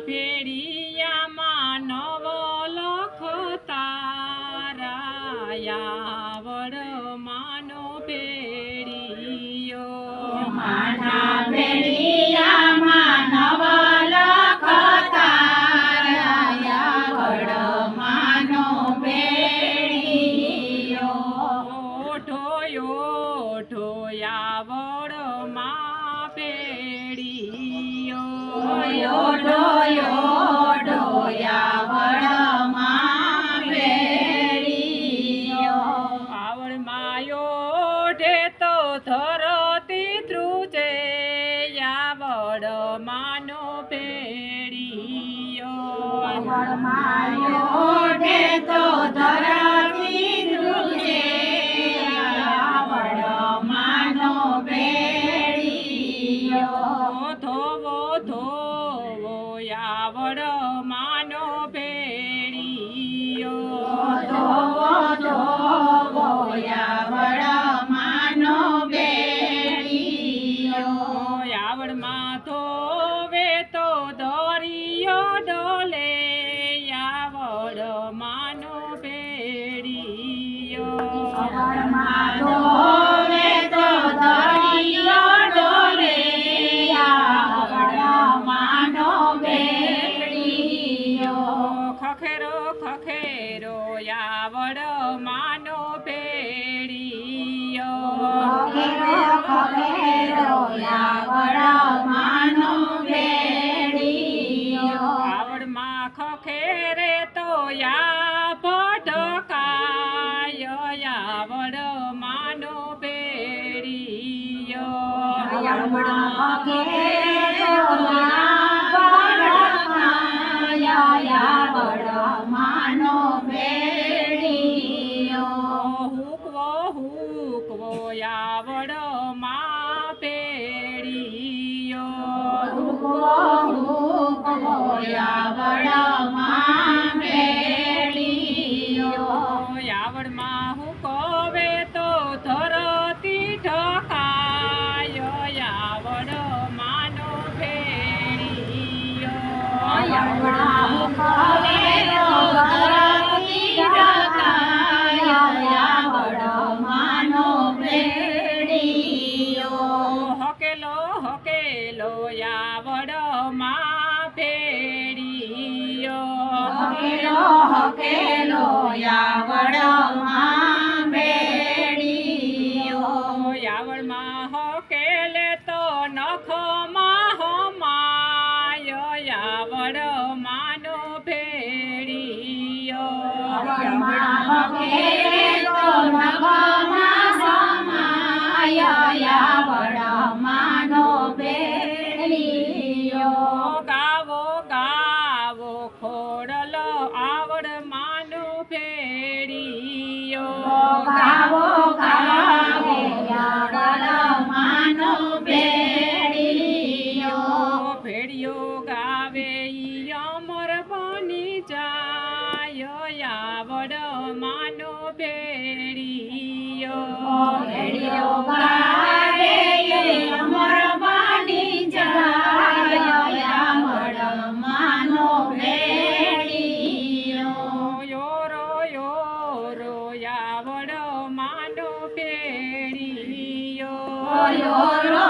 ફેડિયામાં નવલખ તારા યાવડ માનો ફેડિયો માના ફેડિયામાં નવલખ તારા યાવડ માનો ફેડિયો ઓઠો યાવડ માં ફેડિયો યોડો યાવડ માં ફેડિયો આવડ માયો ઢે તો ધરતી ધ્રુજે યાવડ માનો ફેડિયો આવડ માયો ઢે તો ધરતી ધ્રુજે યાવડ માનો ફેડિયો ધોવો યાવડ માનો ફેડિયો ધોવો યાવડ માનો ફેડિયો યાવડ માં ધોવે તો દરિયો ડોલે યાવડ માનો ફેડિયો આવડ માં ધોવે તો દરિયો ડોલે યાવડ માનો ફેડિયો ખખેરો યાવડ માનો ફેડિયો ખખેરો યાવડ માનો ફેડિયો આવડ માં ખખેરે તો યા ભટકાય યાવડ માનો ફેડિયો યાવડ માનો ફેડિયો હુકવો યાવડ માં ફેડિયો યાવડ માં ફેડિયો યાવડ માં હુકવે તો ધરતી ઠકાય યાવડ માનો ફેડિયો યાવડ માનો ફેડિયો હકેલો યાવડ માં ફેડિયો હકેલો યાવડ માં ફેડિયો યાવડ માં હકેલે તો નખમાં હમાય યાવડ માનો ફેડિયો યાવડ માનો ફેડિયો ગાવો ખોડલ આવડ માનો ફેડિયો ગાવો યાવડ માનો ફેડિયો ફેડિયો ગાવે ઈ અમર બની જાય યાવડ માનો ફેડિયો ફેડિયો ગાવે અમર બની જાય યાવડ માનો ફેડિયો યોરો યાવડ માનો ફેડિયો યોરો